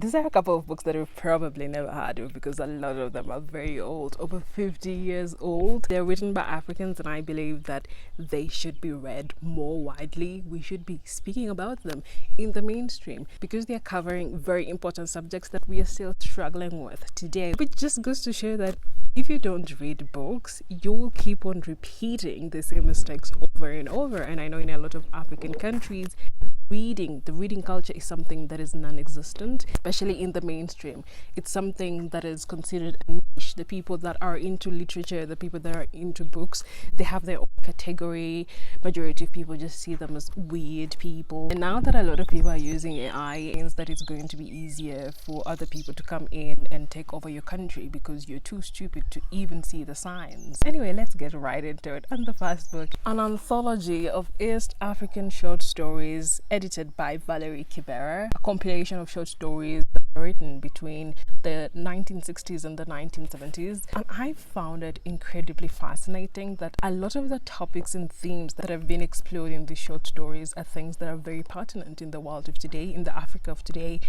These are a couple of books that we've probably never heard of because a lot of them are very old, over 50 years old. They're written by Africans, and I believe that they should be read more widely. We should be speaking about them in the mainstream because they're covering very important subjects that we are still struggling with today. It just goes to show that if you don't read books, you will keep on repeating the same mistakes over and over. And I know in a lot of African countries, the reading culture is something that is non-existent, especially in the mainstream. It's something that is considered a niche. The people that are into literature, the people that are into books, they have their own category. Majority of people just see them as weird people. And now that a lot of people are using AI, it means that it's going to be easier for other people to come in and take over your country because you're too stupid to even see the signs. Anyway, let's get right into it. And the first book, an anthology of East African short stories edited by Valerie Kibera, a compilation of short stories that were written between the 1960s and the 1970s. And I found it incredibly fascinating that a lot of the topics and themes that have been explored in these short stories are things that are very pertinent in the world of today, in the Africa of today,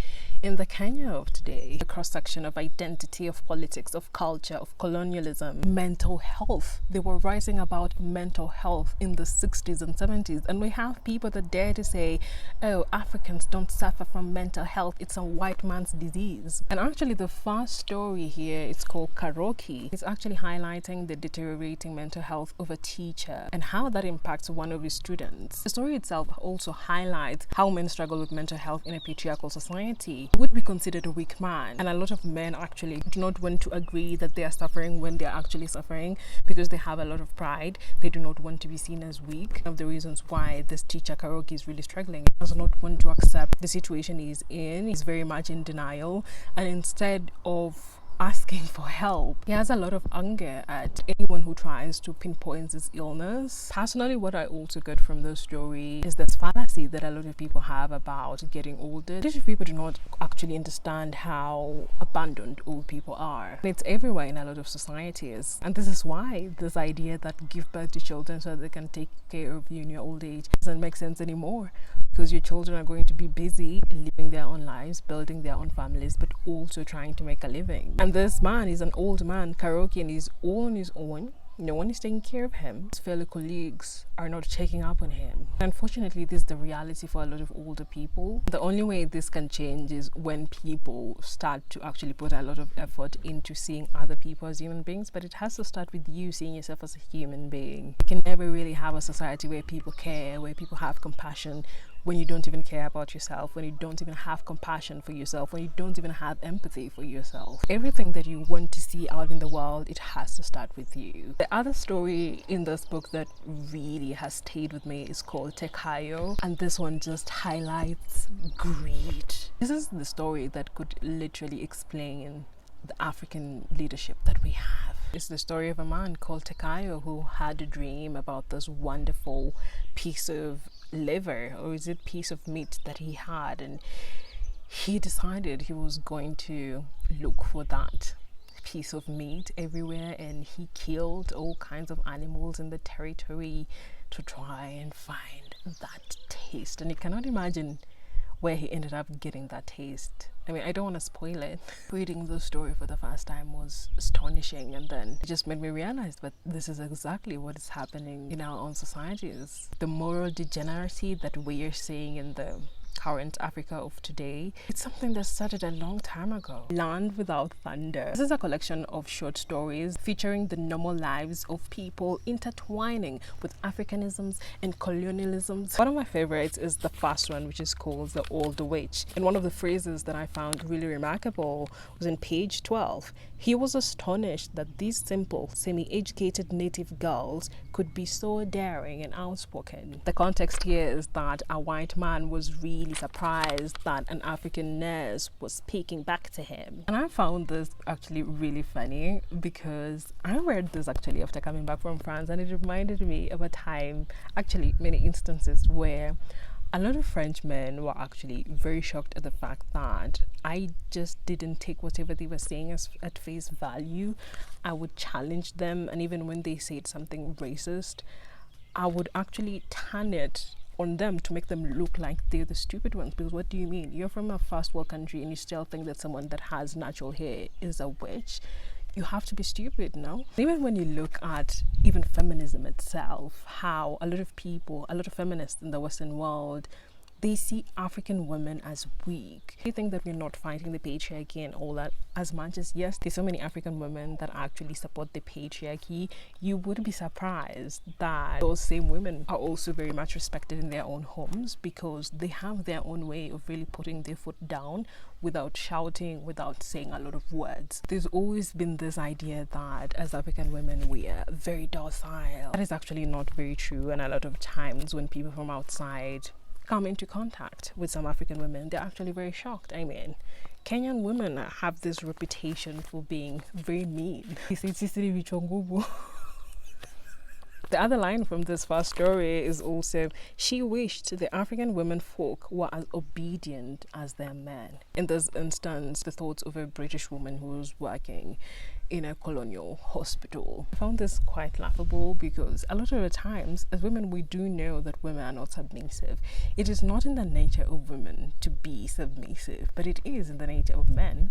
in the Kenya of today. The cross-section of identity, of politics, of culture, of colonialism, mental health. They were writing about mental health in the 60s and 70s, and we have people that dare to say, oh, Africans don't suffer from mental health, it's a white man's disease. And actually the first story here is called Karaoke. It's actually highlighting the deteriorating mental health of a teacher and how that impacts one of his students. The story itself also highlights how men struggle with mental health in a patriarchal society. He would be considered a weak man, and a lot of men actually do not want to agree that they are suffering when they are actually suffering because they have a lot of pride. They do not want to be seen as weak. One of the reasons why this teacher Karaoke is really struggling, he does not want to accept the situation he's in. He's very much in denial, and instead of asking for help, he has a lot of anger at anyone who tries to pinpoint his illness. Personally, what I also get from this story is this fallacy that a lot of people have about getting older. A lot of people do not actually understand how abandoned old people are. It's everywhere in a lot of societies, and this is why this idea that give birth to children so that they can take care of you in your old age doesn't make sense anymore, because your children are going to be busy living their own lives, building their own families, but also trying to make a living. And this man is an old man, Karaoke, and he's all on his own. No one is taking care of him. His fellow colleagues are not checking up on him. Unfortunately, this is the reality for a lot of older people. The only way this can change is when people start to actually put a lot of effort into seeing other people as human beings, but it has to start with you seeing yourself as a human being. You can never really have a society where people care, where people have compassion, when you don't even care about yourself, when you don't even have compassion for yourself, when you don't even have empathy for yourself. Everything that you want to see out in the world, it has to start with you. The other story in this book that really has stayed with me is called Tekayo, and this one just highlights greed. This is the story that could literally explain the African leadership that we have. It's the story of a man called Tekayo who had a dream about this wonderful piece of liver, or is it piece of meat that he had, and he decided he was going to look for that piece of meat everywhere, and he killed all kinds of animals in the territory to try and find that taste. And you cannot imagine where he ended up getting that taste. I mean, I don't want to spoil it. Reading the story for the first time was astonishing, and then it just made me realize that this is exactly what is happening in our own societies. The moral degeneracy that we are seeing in the current Africa of today, it's something that started a long time ago. Land Without Thunder. This is a collection of short stories featuring the normal lives of people intertwining with Africanisms and colonialisms. One of my favorites is the first one, which is called The Old Witch. And one of the phrases that I found really remarkable was in page 12. He was astonished that these simple, semi-educated native girls could be so daring and outspoken. The context here is that a white man was really surprised that an African nurse was speaking back to him. And I found this actually really funny because I read this actually after coming back from France, and it reminded me of a time, actually many instances, where a lot of French men were actually very shocked at the fact that I just didn't take whatever they were saying as at face value. I would challenge them, and even when they said something racist, I would actually turn it on them to make them look like they're the stupid ones. Because what do you mean? You're from a first world country and you still think that someone that has natural hair is a witch? You have to be stupid, no? Even when you look at even feminism itself, how a lot of people, a lot of feminists in the Western world, they see African women as weak. They think that we're not fighting the patriarchy and all that as much as, yes, there's so many African women that actually support the patriarchy. You would be surprised that those same women are also very much respected in their own homes because they have their own way of really putting their foot down without shouting, without saying a lot of words. There's always been this idea that as African women, we are very docile. That is actually not very true. And a lot of times when people from outside come into contact with some African women, they're actually very shocked. I mean, Kenyan women have this reputation for being very mean. The other line from this first story is also, she wished the African women folk were as obedient as their men. In this instance, the thoughts of a British woman who was working in a colonial hospital. I found this quite laughable because a lot of the times, as women, we do know that women are not submissive. It is not in the nature of women to be submissive, but it is in the nature of men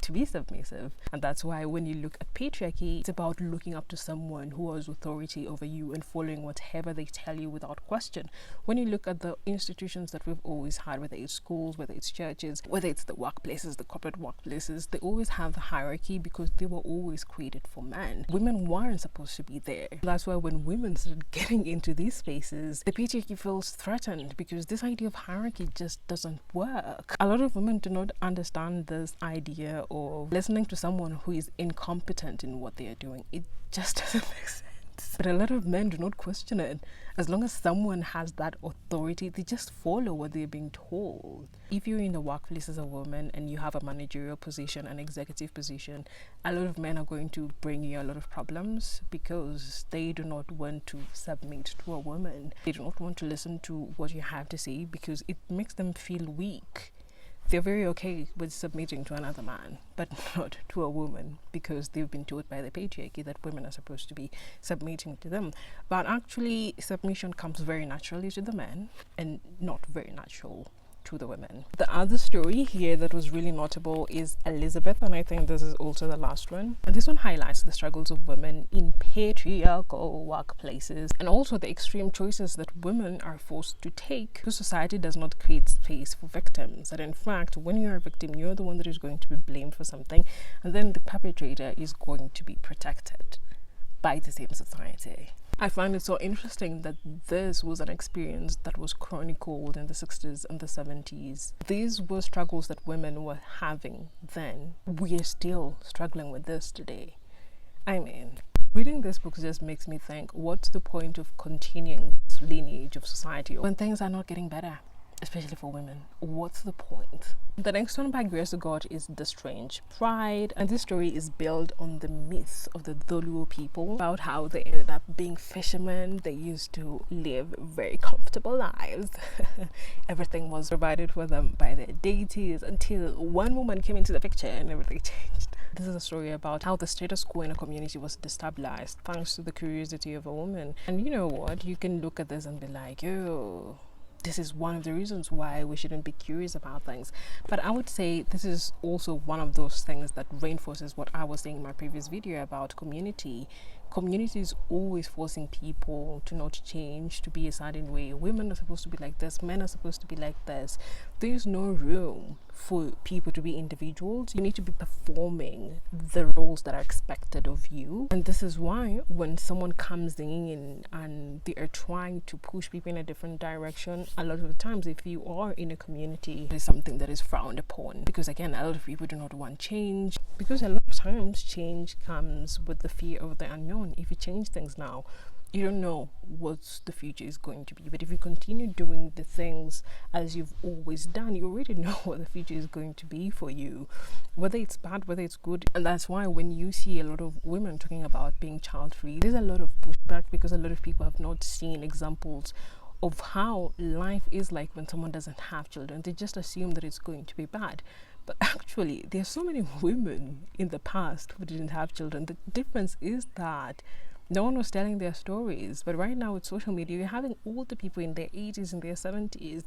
to be submissive. And that's why when you look at patriarchy, it's about looking up to someone who has authority over you and following whatever they tell you without question. When you look at the institutions that we've always had, whether it's schools, whether it's churches, whether it's the workplaces, the corporate workplaces, they always have the hierarchy because they were always created for men. Women weren't supposed to be there. That's why when women started getting into these spaces, the patriarchy feels threatened because this idea of hierarchy just doesn't work. A lot of women do not understand this idea of listening to someone who is incompetent in what they are doing. It just doesn't make sense. But a lot of men do not question it. As long as someone has that authority, they just follow what they're being told. If you're in the workplace as a woman and you have a managerial position, an executive position, a lot of men are going to bring you a lot of problems because they do not want to submit to a woman. They do not want to listen to what you have to say because it makes them feel weak. They're very okay with submitting to another man, but not to a woman because they've been told by the patriarchy that women are supposed to be submitting to them. But actually, submission comes very naturally to the men and not very natural to the women. The other story here that was really notable is Elizabeth, and I think this is also the last one. And this one highlights the struggles of women in patriarchal workplaces and also the extreme choices that women are forced to take because society does not create space for victims. And in fact, when you're a victim, you're the one that is going to be blamed for something, and then the perpetrator is going to be protected by the same society. I find it so interesting that this was an experience that was chronicled in the 60s and the 70s. These were struggles that women were having then. We are still struggling with this today. I mean, reading this book just makes me think, what's the point of continuing this lineage of society when things are not getting better? Especially for women. What's the point? The next one by Grace Ogot is The Strange Pride, and this story is built on the myth of the Dholuo people, about how they ended up being fishermen. They used to live very comfortable lives. Everything was provided for them by their deities until one woman came into the picture and everything changed. This is a story about how the status quo in a community was destabilized thanks to the curiosity of a woman. And you know what? You can look at this and be like, oh, this is one of the reasons why we shouldn't be curious about things. But I would say this is also one of those things that reinforces what I was saying in my previous video about community. Community is always forcing people to not change, to be a certain way. Women are supposed to be like this, men are supposed to be like this. There's no room for people to be individuals. You need to be performing the roles that are expected of you. And this is why when someone comes in and they are trying to push people in a different direction, a lot of the times if you are in a community, there's something that is frowned upon. Because again, a lot of people do not want change. Because a lot of times change comes with the fear of the unknown. If you change things now, you don't know what the future is going to be. But if you continue doing the things as you've always done, you already know what the future is going to be for you, whether it's bad, whether it's good. And that's why when you see a lot of women talking about being child-free, there's a lot of pushback because a lot of people have not seen examples of how life is like when someone doesn't have children. They just assume that it's going to be bad. But actually, there are so many women in the past who didn't have children. The difference is that No one was telling their stories. But right now with social media, you're having all the people in their 80s and their 70s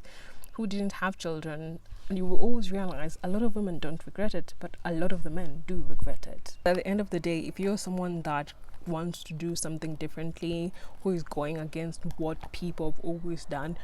who didn't have children, and you will always realize a lot of women don't regret it, but a lot of the men do regret it. At the end of the day, if you're someone that wants to do something differently, who is going against what people have always done,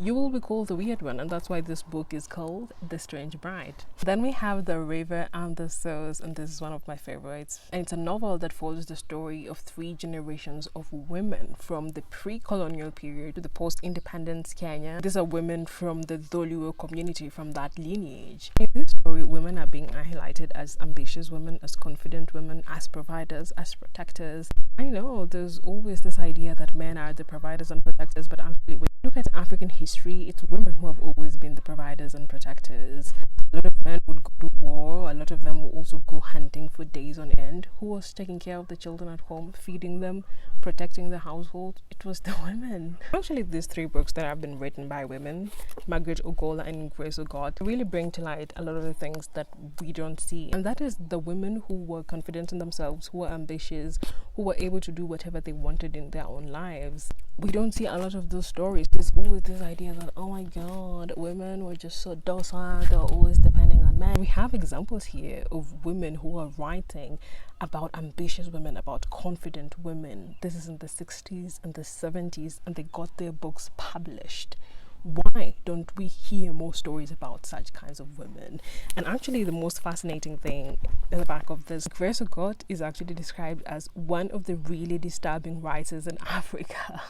you will be called the weird one, and that's why this book is called The Strange Bride. Then we have The River and the Souls, and this is one of my favorites. And it's a novel that follows the story of 3 generations of women from the pre-colonial period to the post-independence Kenya. These are women from the Dholuo community, from that lineage. In this story, women are being highlighted as ambitious women, as confident women, as providers, as protectors. I know there's always this idea that men are the providers and protectors, but actually when you look at African history, it's women who have always been the providers and protectors. A lot of men would go to war, a lot of them would also go hunting for days on end. Who was taking care of the children at home, feeding them, protecting the household? It was the women. Actually, these 3 books that have been written by women, Margaret Ogola and Grace Ogot, really bring to light a lot of the things that we don't see. And that is the women who were confident in themselves, who were ambitious, who were able to do whatever they wanted in their own lives. We don't see a lot of those stories. There's always this idea that, oh my god, women were just so docile, they're always depending on men. We have examples here of women who are writing about ambitious women, about confident women. This is in the 60s and the 70s, and they got their books published. Why don't we hear more stories about such kinds of women? And actually, the most fascinating thing in the back of this, Grace Ogot is actually described as one of the really disturbing writers in Africa.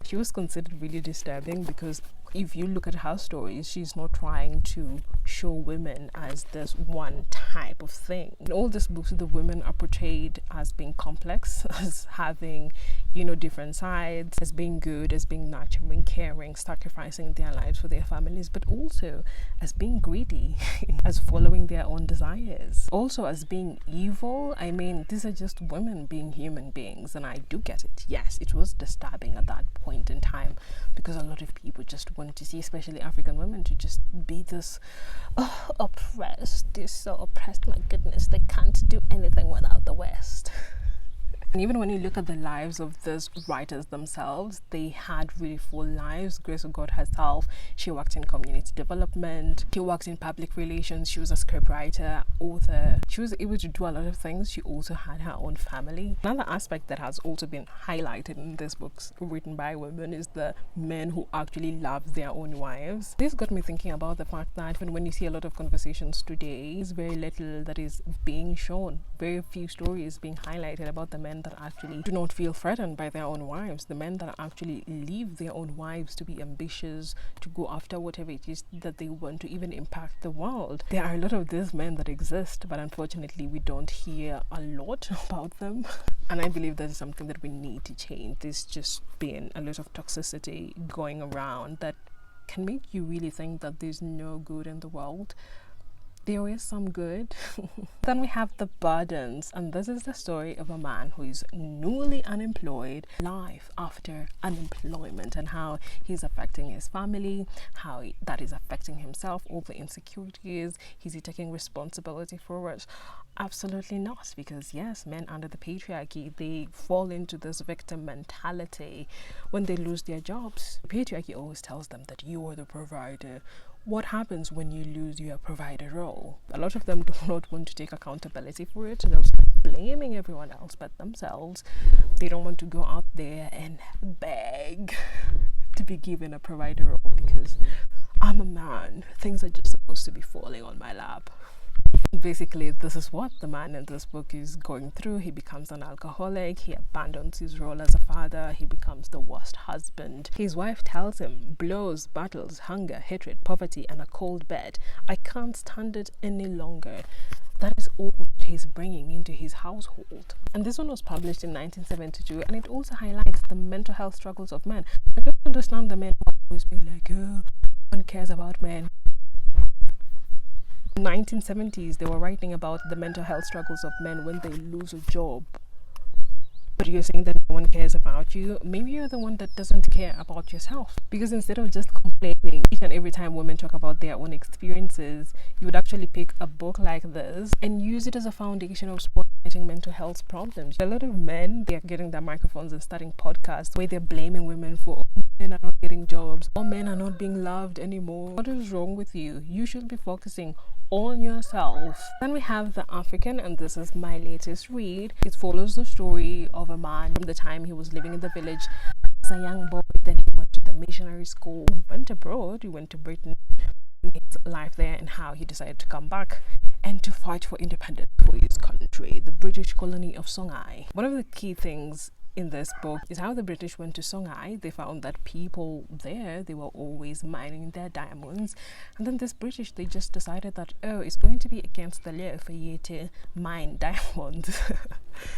She was considered really disturbing because if you look at her stories, she's not trying to show women as this one type of thing. In all these books, the women are portrayed as being complex, as having, different sides, as being good, as being nurturing, caring, sacrificing their lives for their families, but also as being greedy, as following their own desires, also as being evil. I mean, these are just women being human beings, and I do get it. Yes, it was disturbing at that point in time because a lot of people just want to see, especially African women, to just be this oppressed. They're so oppressed, my goodness, they can't do anything without the West. And even when you look at the lives of these writers themselves, they had really full lives. Grace Ogot herself, she worked in community development, she worked in public relations, she was a scriptwriter, author. She was able to do a lot of things. She also had her own family. Another aspect that has also been highlighted in these books written by women is the men who actually love their own wives. This got me thinking about the fact that even when you see a lot of conversations today, there's very little that is being shown, very few stories being highlighted about the men that actually do not feel threatened by their own wives, the men that actually leave their own wives to be ambitious, to go after whatever it is that they want, to even impact the world. There are a lot of these men that exist, but unfortunately we don't hear a lot about them. And I believe that is something that we need to change. There's just been a lot of toxicity going around that can make you really think that there's no good in the world. There is some good. Then we have The Burdens, and this is the story of a man who is newly unemployed, life after unemployment, and how he's affecting his family, how that is affecting himself, all the insecurities. Is he taking responsibility for it? Absolutely not, because yes, men under the patriarchy, they fall into this victim mentality when they lose their jobs. The patriarchy always tells them that you are the provider. What happens when you lose your provider role? A lot of them do not want to take accountability for it. They'll start blaming everyone else but themselves. They don't want to go out there and beg to be given a provider role because I'm a man. Things are just supposed to be falling on my lap. Basically, this is what the man in this book is going through. He becomes an alcoholic, he abandons his role as a father, he becomes the worst husband. His wife tells him, blows, battles, hunger, hatred, poverty, and a cold bed. I can't stand it any longer. That is all he's bringing into his household. And this one was published in 1972, and it also highlights the mental health struggles of men. I don't understand the men who always be like, oh, no one cares about men. 1970s, they were writing about the mental health struggles of men when they lose a job. But but you're saying that no one cares about you. Maybe you're the one that doesn't care about yourself. Because instead of just complaining each and every time women talk about their own experiences, you would actually pick a book like this and use it as a foundation of spotlighting mental health problems. A lot of men, they're getting their microphones and starting podcasts where they're blaming women for, oh, men are not getting jobs, or men are not being loved anymore. What is wrong with you? You should be focusing on yourself. Then we have The African, and this is my latest read. It follows the story of a man from the time he was living in the village as a young boy. Then he went to the missionary school, went abroad, he went to Britain, his life there, and how he decided to come back and to fight for independence for his country, the British colony of Songhai. One of the key things in this book is how the British went to Songhai. They found that people there, they were always mining their diamonds, and then this British, they just decided that, oh, it's going to be against the law for you to mine diamonds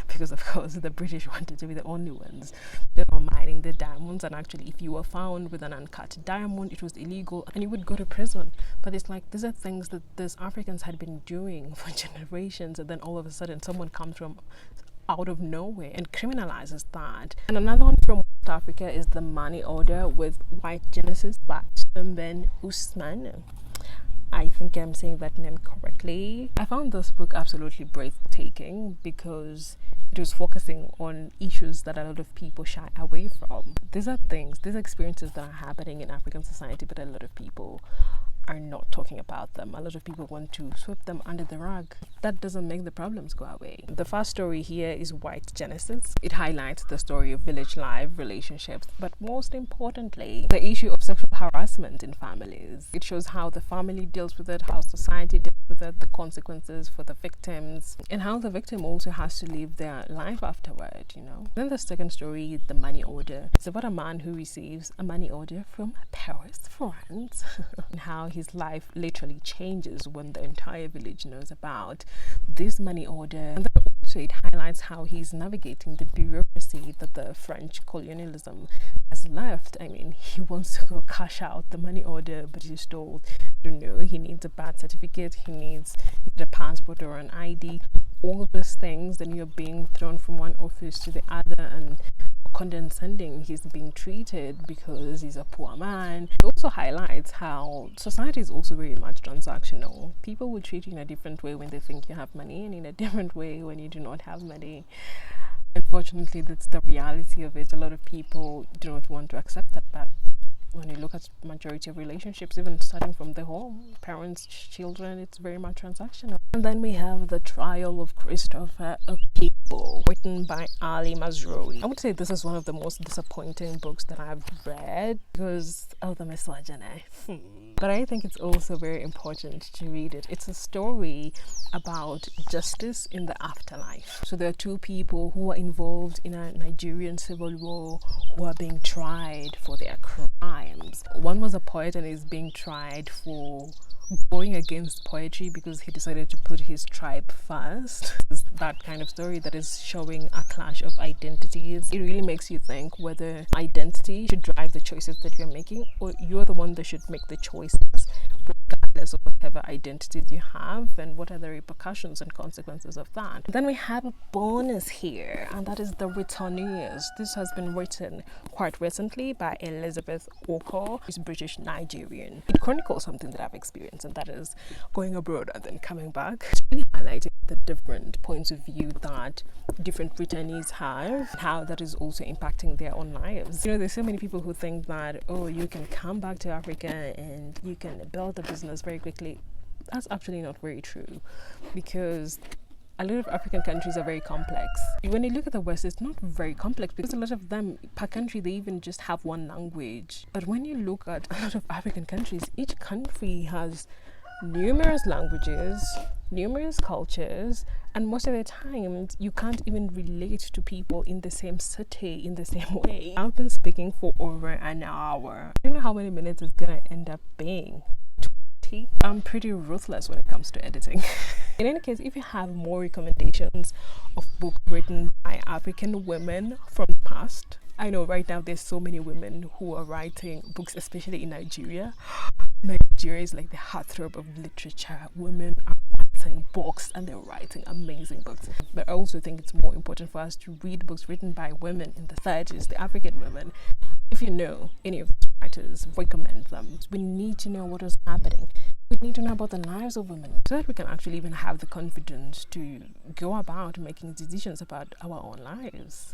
because of course the British wanted to be the only ones that were mining the diamonds, and actually if you were found with an uncut diamond, it was illegal and you would go to prison. But it's like, these are things that these Africans had been doing for generations, and then all of a sudden someone comes from out of nowhere and criminalizes that. And another one from West Africa is The Money Order with White Genesis by Ben Usman. I think I'm saying that name correctly. I found this book absolutely breathtaking because it was focusing on issues that a lot of people shy away from. These are things, these experiences that are happening in African society, but a lot of people are not talking about them. A lot of people want to sweep them under the rug. That doesn't make the problems go away. The first story here is White Genesis. It highlights the story of village life, relationships, but most importantly, the issue of sexual harassment in families. It shows how the family deals with it, how society deals with it, the consequences for the victims, and how the victim also has to live their life afterward, you know. Then the second story, The Money Order. It's about a man who receives a money order from Paris, France, and how his life literally changes when the entire village knows about this money order. And then also it highlights how he's navigating the bureaucracy that the French colonialism has left. I mean, he wants to go cash out the money order, but he's told, I don't know, he needs a birth certificate, he needs a passport or an ID, all of those things. Then you're being thrown from one office to the other, and condescending he's being treated because he's a poor man. It also highlights how society is also very much transactional. People will treat you in a different way when they think you have money, and in a different way when you do not have money. Unfortunately, that's the reality of it. A lot of people do not want to accept that, but when you look at majority of relationships, even starting from the home, parents, children, it's very much transactional. And then we have The Trial of Christopher Okigbo, written by Ali Mazrui. I would say this is one of the most disappointing books that I've read because of the misogyny. But I think it's also very important to read it. It's a story about justice in the afterlife. So there are two people who are involved in a Nigerian civil war who are being tried for their crimes. One was a poet and is being tried for going against poetry because he decided to put his tribe first. It's that kind of story that is showing a clash of identities. It really makes you think whether identity should drive the choices that you're making, or you're the one that should make the choices regardless of whatever identities you have, and what are the repercussions and consequences of that. Then we have a bonus here, and that is The Returnees. This has been written quite recently by Elizabeth Ogot, who's British Nigerian. It chronicles something that I've experienced, and that is going abroad and then coming back. It's really highlighting the different points of view that different returnees have, how that is also impacting their own lives. You know, there's so many people who think that, oh, you can come back to Africa and you can build a business very quickly. That's actually not very true, because a lot of African countries are very complex. When you look at the West, it's not very complex because a lot of them, per country, they even just have one language. But when you look at a lot of African countries, each country has numerous languages, numerous cultures, and most of the time you can't even relate to people in the same city in the same way. I've been speaking for over an hour. I don't know how many minutes it's gonna end up being. I'm pretty ruthless when it comes to editing. In any case, if you have more recommendations of books written by African women from the past, I know right now there's so many women who are writing books, especially in Nigeria. Nigeria is like the heartthrob of literature. Women are quite writing books, and they're writing amazing books. But I also think it's more important for us to read books written by women in the 30s, the African women. If you know any of these writers, recommend them. We need to know what is happening. We need to know about the lives of women so that we can actually even have the confidence to go about making decisions about our own lives.